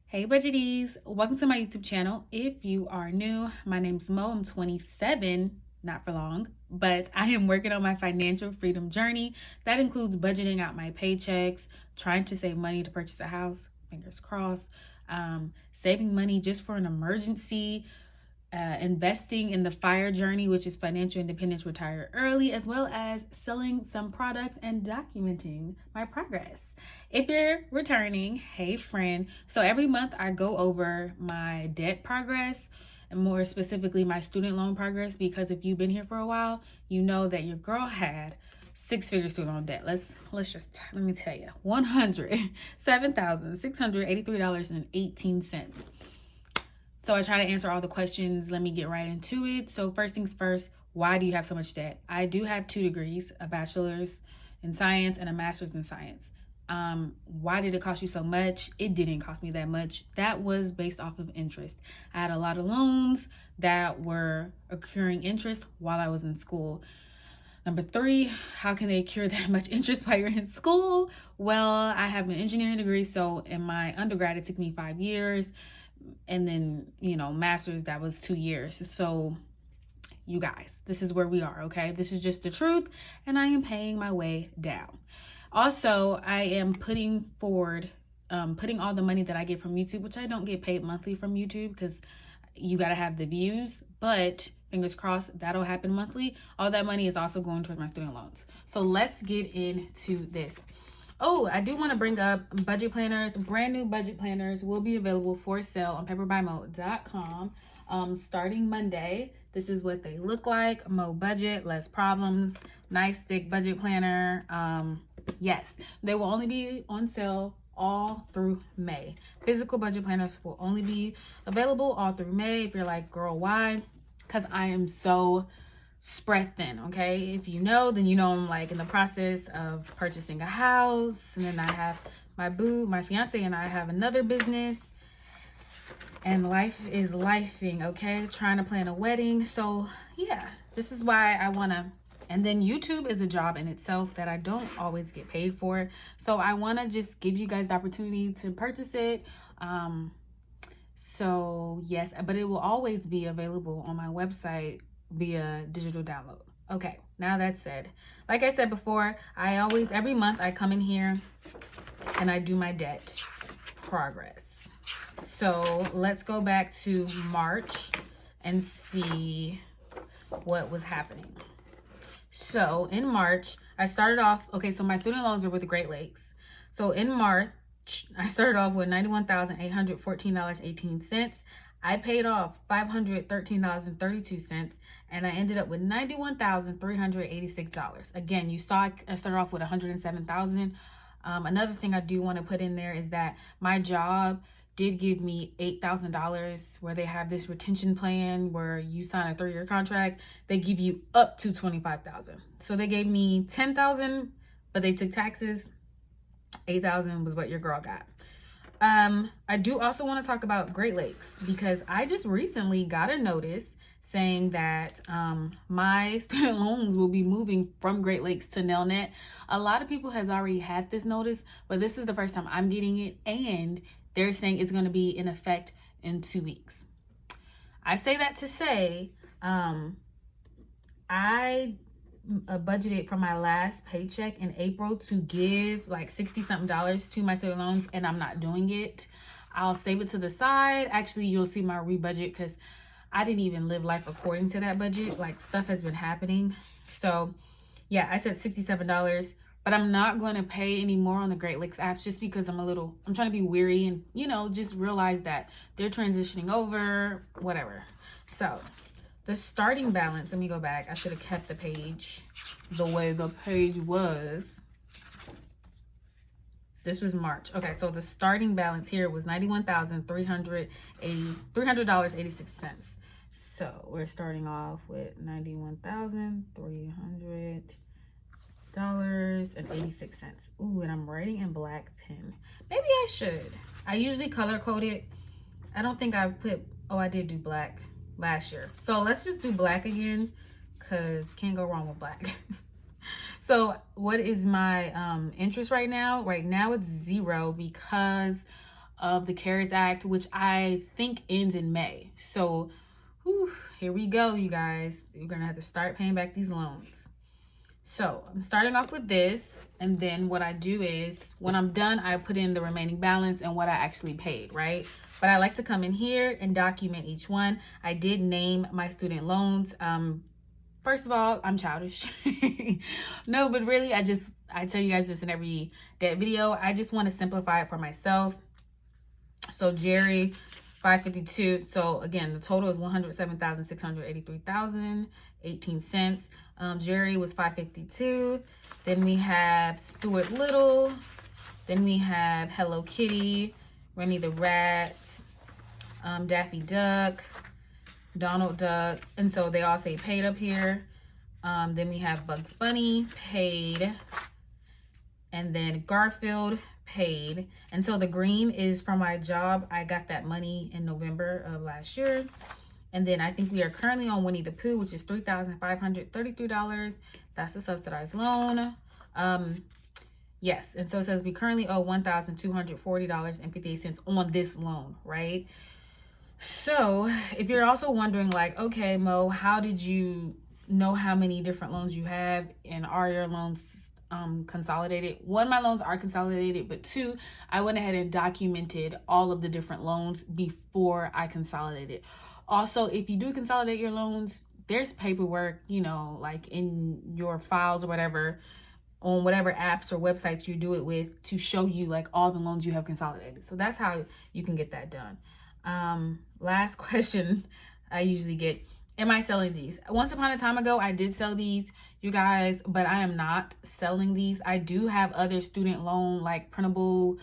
Hey budgeties, welcome to my YouTube channel. If you are new, my name's Mo. I'm 27, not for long, but I am working on my financial freedom journey. That includes budgeting out my paychecks, trying to save money to purchase a house, fingers crossed, saving money just for an emergency, investing in the FIRE journey, which is financial independence, retire early, as well as selling some products and documenting my progress. If you're returning, hey friend. So every month I go over my debt progress and more specifically my student loan progress, because if you've been here for a while, you know that your girl had six-figure student loan debt. Let me tell you, $107,683.18. So I try to answer all the questions. Let me get right into it. So first things first, why do you have so much debt? I do have 2 degrees, a bachelor's in science and a master's in science. Why did it cost you so much? It didn't cost me that much. That was based off of interest. I had a lot of loans that were accruing interest while I was in school. Number 3, how can they accrue that much interest while you're in school? Well, I have an engineering degree, so in my undergrad, it took me 5 years. And then, master's, that was 2 years. So you guys, this is where we are, okay? This is just the truth, and I am paying my way down. Also, I am putting all the money that I get from YouTube, which I don't get paid monthly from YouTube because you got to have the views, but fingers crossed that'll happen monthly. All that money is also going towards my student loans. So let's get into this. Oh, I do want to bring up budget planners. Brand new budget planners will be available for sale on paperbymo.com starting Monday. This is what they look like. Mo budget, less problems, nice thick budget planner. Yes, they will only be on sale all through May. Physical budget planners will only be available all through May. If you're like, girl, why? Because I am so spread thin, okay? If you know, then you know I'm like in the process of purchasing a house, and then I have my fiance, and I have another business, and life is lifing, okay? Trying to plan a wedding. So yeah, this is why I want to. And then YouTube is a job in itself that I don't always get paid for. So I want to just give you guys the opportunity to purchase it. So yes, but it will always be available on my website via digital download. Okay, now that said, like I said before, every month I come in here and I do my debt progress. So let's go back to March and see what was happening. So in March, I started off, okay, so my student loans are with the Great Lakes. So in March, I started off with $91,814.18. I paid off $513.32, and I ended up with $91,386. Again, I started off with $107,000. Another thing I do want to put in there is that my job did give me $8,000, where they have this retention plan where you sign a 3-year contract. They give you up to $25,000. So they gave me $10,000, but they took taxes. $8,000 was what your girl got. I do also want to talk about Great Lakes, because I just recently got a notice saying that my student loans will be moving from Great Lakes to Nelnet. A lot of people has already had this notice, but this is the first time I'm getting it, and they're saying it's going to be in effect in 2 weeks. I say that to say, I budgeted for my last paycheck in April to give like $60-something to my student loans, and I'm not doing it. I'll save it to the side. Actually, you'll see my rebudget, because I didn't even live life according to that budget. Like, stuff has been happening. So yeah, I said $67, but I'm not going to pay any more on the Great Lakes apps, just because I'm trying to be weary and, just realize that they're transitioning over, whatever. So the starting balance, let me go back. I should have kept the page the way the page was. This was March. Okay, so the starting balance here was $91,386. So we're starting off with $91,300.86. Ooh, and I'm writing in black pen. Maybe I should. I usually color code it. I don't think I've put, I did do black last year. So let's just do black again, because can't go wrong with black. So what is my interest right now? Right now it's 0, because of the CARES Act, which I think ends in May. So whew, here we go, you guys. You're gonna have to start paying back these loans. So I'm starting off with this, and then what I do is when I'm done, I put in the remaining balance and what I actually paid, right? But I like to come in here and document each one. I did name my student loans. First of all, I'm childish. No, but really, I tell you guys this in every debt video. I just want to simplify it for myself. So Jerry, 552. So again, the total is 107,683,018 Jerry was 552. Then we have Stuart Little. Then we have Hello Kitty, Remy the Rat, Daffy Duck, Donald Duck, and so they all say paid up here. Then we have Bugs Bunny, paid, and then Garfield, paid. And so the green is from my job. I got that money in November of last year. And then I think we are currently on Winnie the Pooh, which is $3,533. That's a subsidized loan. Yes, and so it says we currently owe $1,240.58 on this loan, right? So if you're also wondering, like, okay, Mo, how did you know how many different loans you have, and are your loans consolidated? One, my loans are consolidated, but two, I went ahead and documented all of the different loans before I consolidated. Also, if you do consolidate your loans, there's paperwork, you know, like in your files or whatever, on whatever apps or websites you do it with, to show you like all the loans you have consolidated. So that's how you can get that done. Last question I usually get, am I selling these? Once upon a time ago, I did sell these, you guys, but I am not selling these. I do have other student loan, like printable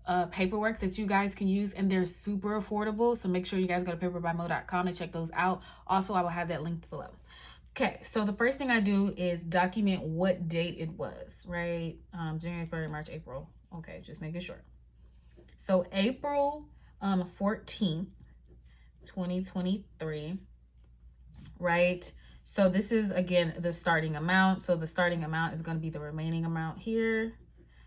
paperworks that you guys can use, and they're super affordable. So make sure you guys go to paperbymo.com and check those out. Also, I will have that linked below. Okay, so the first thing I do is document what date it was, right? January, February, March, April. Okay, just making sure. So April 14th, 2023, right? So this is, again, the starting amount. So the starting amount is going to be the remaining amount here.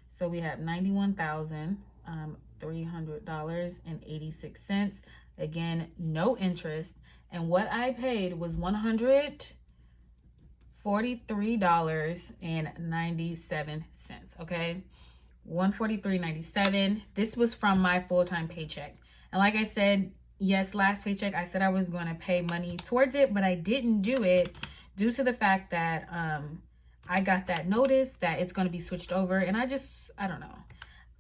So we have $91,300.86. Again, no interest. And what I paid was $143.97, okay? $143.97. This was from my full-time paycheck. And like I said, yes, last paycheck, I said I was going to pay money towards it, but I didn't do it due to the fact that I got that notice that it's going to be switched over, and I don't know.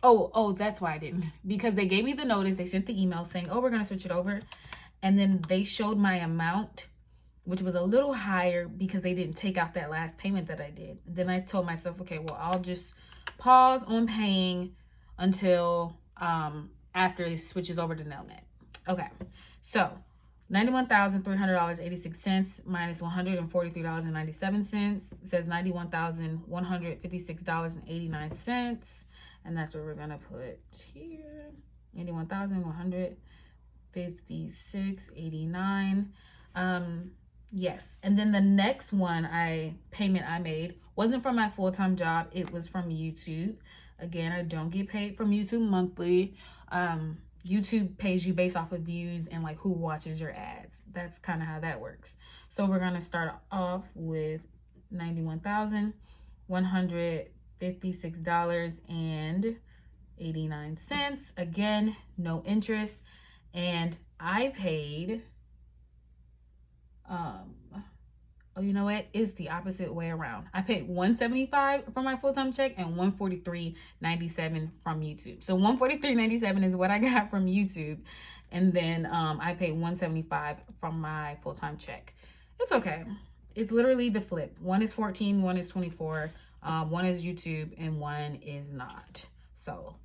Oh, that's why I didn't. Because they gave me the notice, they sent the email saying, oh, we're going to switch it over. And then they showed my amount, which was a little higher because they didn't take out that last payment that I did. Then I told myself, okay, well, I'll just pause on paying until after it switches over to Nelnet. Okay, so $91,300.86 minus $143.97 says $91,156.89, and that's what we're gonna put here. $91,156.89. Yes, and then the next payment I made wasn't from my full-time job. It was from YouTube. Again, I don't get paid from YouTube monthly. YouTube pays you based off of views and like who watches your ads. That's kind of how that works. So we're going to start off with $91,156.89. Again, no interest. And I paid, oh, you know what? It's the opposite way around. I paid $175 from my full-time check and $143.97 from YouTube. So $143.97 is what I got from YouTube. And then I paid $175 from my full-time check. It's okay. It's literally the flip. One is 14, one is 24, one is YouTube, and one is not. So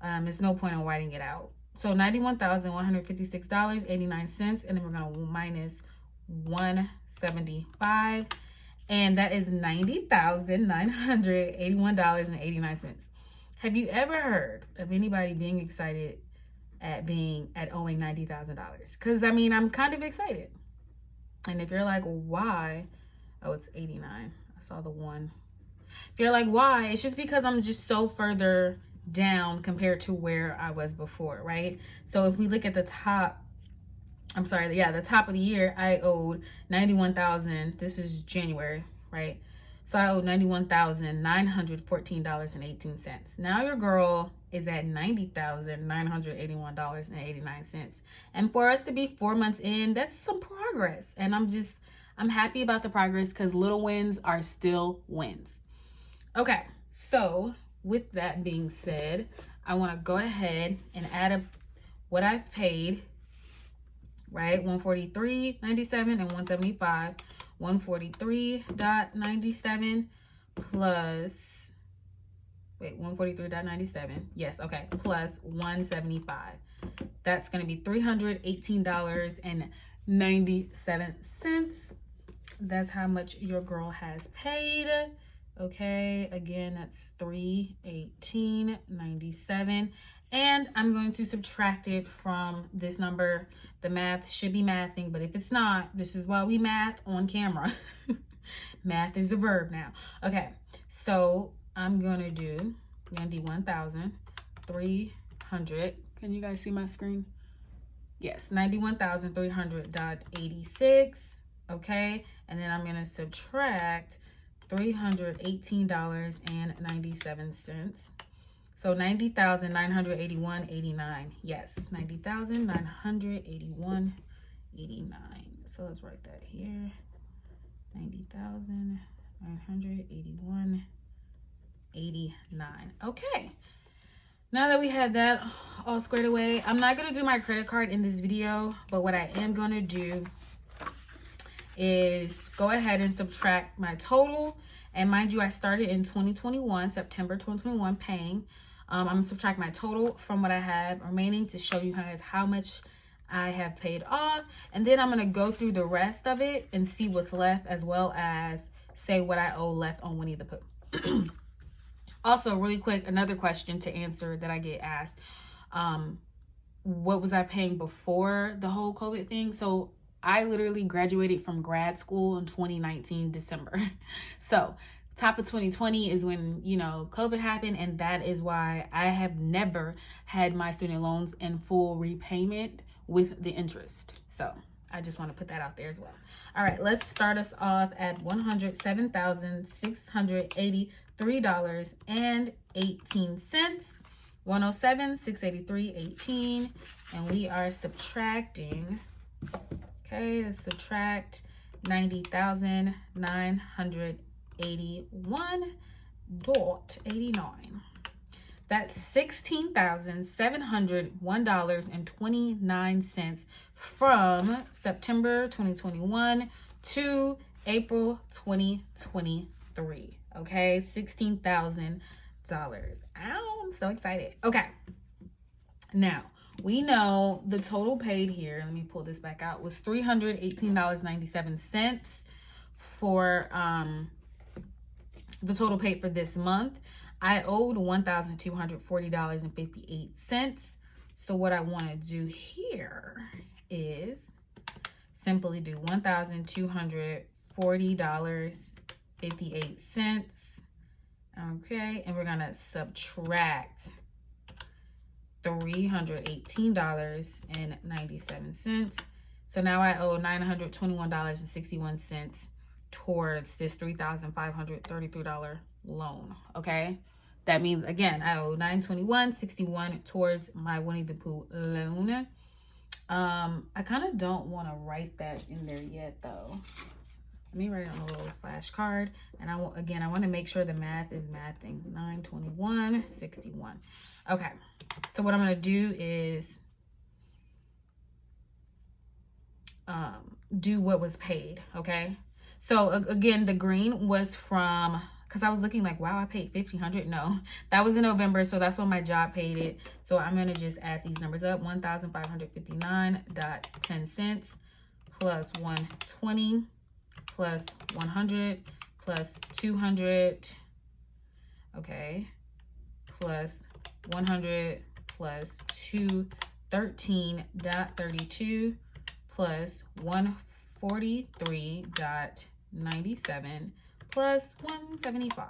there's no point in whiting it out. So $91,156.89, and then we're going to minus $175, and that is $90,981.89. Have you ever heard of anybody being excited at owing $90,000? Because I mean, I'm kind of excited. And if you're like, why? Oh, it's 89. I saw the one. If you're like, why? It's just because I'm just so further down compared to where I was before, right? So if we look at the top, the top of the year, I owed 91,000. This is January, right? So I owed $91,914.18. Now your girl is at $90,981.89. And for us to be 4 months in, that's some progress. And I'm happy about the progress because little wins are still wins. Okay, so with that being said, I want to go ahead and add up what I've paid, right? 143.97 and 175. 143.97 plus 143.97. Yes, okay. Plus 175. That's going to be $318.97. That's how much your girl has paid. Okay, again, that's $318.97. And I'm going to subtract it from this number. The math should be mathing, but if it's not, this is why we math on camera. Math is a verb now. Okay, so I'm going to do 91,300. Can you guys see my screen? Yes, 91,300.86. Okay, and then I'm going to subtract $318.97. So 90,981.89. Yes, 90,981.89. So let's write that here. 90,981.89. Okay. Now that we had that all squared away, I'm not going to do my credit card in this video, but what I am going to do is go ahead and subtract my total. And mind you, I started in 2021, September 2021, paying. I'm going to subtract my total from what I have remaining to show you guys how much I have paid off. And then I'm going to go through the rest of it and see what's left, as well as say what I owe left on Winnie the Pooh. Also, really quick, another question to answer that I get asked. What was I paying before the whole COVID thing? So I literally graduated from grad school in 2019, December. So top of 2020 is when, COVID happened. And that is why I have never had my student loans in full repayment with the interest. So I just want to put that out there as well. All right, let's start us off at $107,683.18. 107,683.18, and we are subtracting. Okay, let's subtract 90,981.89. That's $16,701.29 from September 2021 to April 2023. Okay, $16,000. I'm so excited. Okay, now we know the total paid here, let me pull this back out, was $318.97 for the total paid for this month. I owed $1,240.58. So what I want to do here is simply do $1,240.58. Okay, and we're gonna subtract $318.97. So now I owe $921.61 towards this $3,533 loan. Okay, that means again I owe $921.61 towards my Winnie the Pooh loan. I kind of don't want to write that in there yet though. Let me write it on a little flashcard, and I want to make sure the math is mathing. 921.61. Okay, so what I'm going to do is do what was paid. Okay, so again, the green was from, because I was looking like, wow, I paid $1,500. No, that was in November, so that's when my job paid it. So I'm going to just add these numbers up. $1,559.10 plus 120 plus 100 plus 200, okay, plus 100 plus 213.32 plus 143.97 plus 175.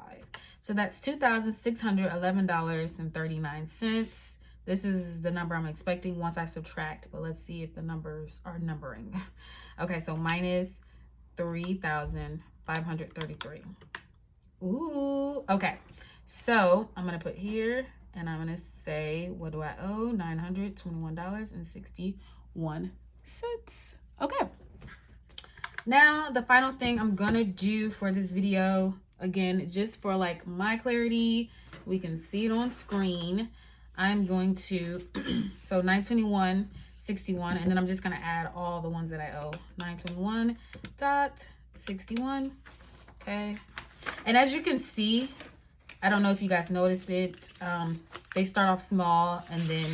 So that's $2,611.39. This is the number I'm expecting once I subtract, but let's see if the numbers are numbering. Okay, so minus 3,533. Ooh, okay. So I'm gonna put here and I'm gonna say, what do I owe? $921.61. Okay. Now, the final thing I'm gonna do for this video, again, just for like my clarity, we can see it on screen. I'm going to, so 921.61, and then I'm just gonna add all the ones that I owe. 921.61, okay. And as you can see, I don't know if you guys noticed it, they start off small and then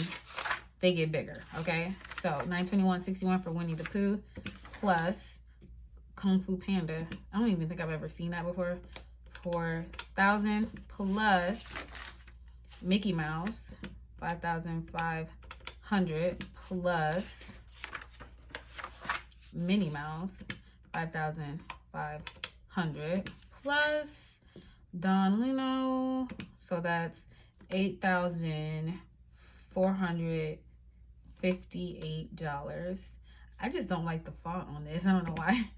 they get bigger, okay? So 921.61 for Winnie the Pooh plus Kung Fu Panda. I don't even think I've ever seen that before. 4,000 plus Mickey Mouse, 5,500 plus Minnie Mouse, 5,500 plus Don Lino. So that's $8,458. I just don't like the font on this. I don't know why.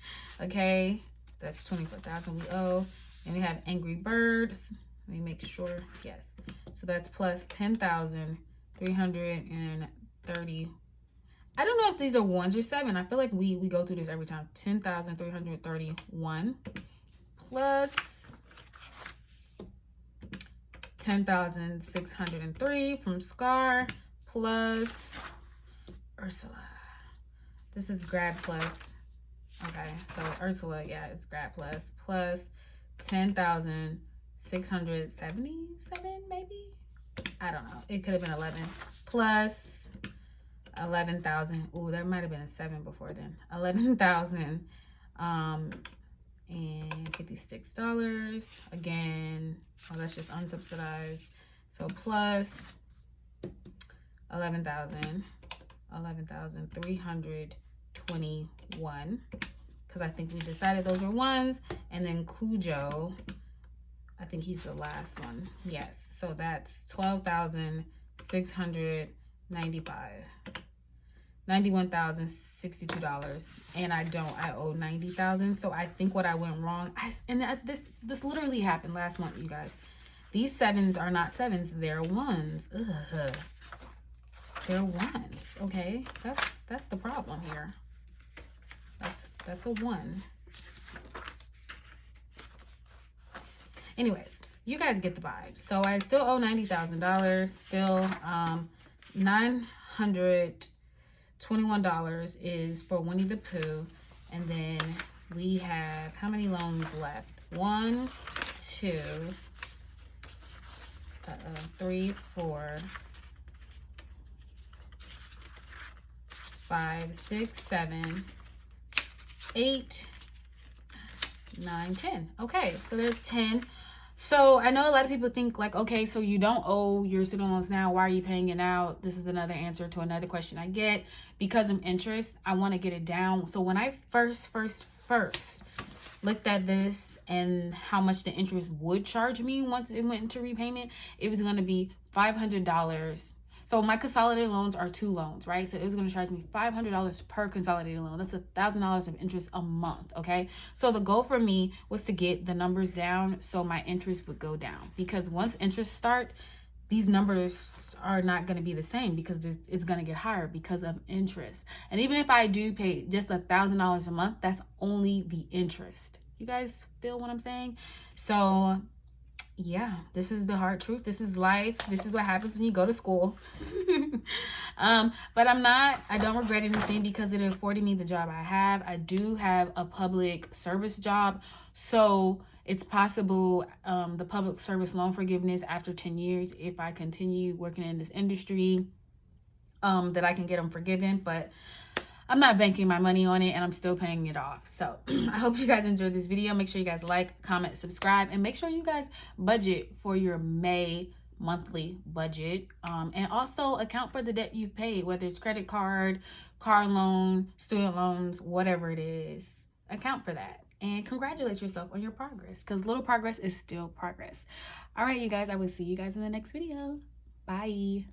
Okay, that's 24,000 we owe. And we have Angry Birds. Let me make sure. Yes. So that's plus 10,330. I don't know if these are ones or seven. I feel like we go through this every time. 10,331 plus 10,603 from Scar plus Ursula. This is Grad Plus. Okay, so Ursula, yeah, it's Grad Plus. Plus 10,677, maybe? I don't know. It could have been 11. Plus 11,000. Ooh, that might have been a 7 before then. 11,000 and $56. Again, oh, that's just unsubsidized. So plus 11,321, because I think we decided those were ones. And then Cujo, I think he's the last one. Yes, so that's 12,695. $91,062, and I owe 90,000. So I think what I went wrong, this literally happened last month, you guys. These sevens are not sevens, they're ones. Ugh. They're ones, okay? That's the problem here. That's a 1. Anyways, you guys get the vibe. So I still owe $90,000. Still, $921 is for Winnie the Pooh, and then we have how many loans left? 1, 2, 3, 4, 5, 6, 7, 8, 9, 10. Okay, so there's 10. So I know a lot of people think like, okay, so you don't owe your student loans now. Why are you paying it out? This is another answer to another question I get. Because of interest, I want to get it down. So when I first looked at this and how much the interest would charge me once it went into repayment, it was going to be $500. So my consolidated loans are 2 loans, right? So it was going to charge me $500 per consolidated loan. That's $1,000 of interest a month, okay? So the goal for me was to get the numbers down so my interest would go down. Because once interest start, these numbers are not going to be the same because it's going to get higher because of interest. And even if I do pay just $1,000 a month, that's only the interest. You guys feel what I'm saying? So yeah, this is the hard truth. This is life. This is what happens when you go to school. But I don't regret anything because it afforded me the job I have. I do have a public service job. So it's possible the public service loan forgiveness after 10 years, if I continue working in this industry, that I can get them forgiven. But I'm not banking my money on it, and I'm still paying it off. So I hope you guys enjoyed this video. Make sure you guys like, comment, subscribe, and make sure you guys budget for your May monthly budget. And also account for the debt you've paid, whether it's credit card, car loan, student loans, whatever it is. Account for that. and congratulate yourself on your progress, because little progress is still progress. All right, you guys, I will see you guys in the next video. Bye.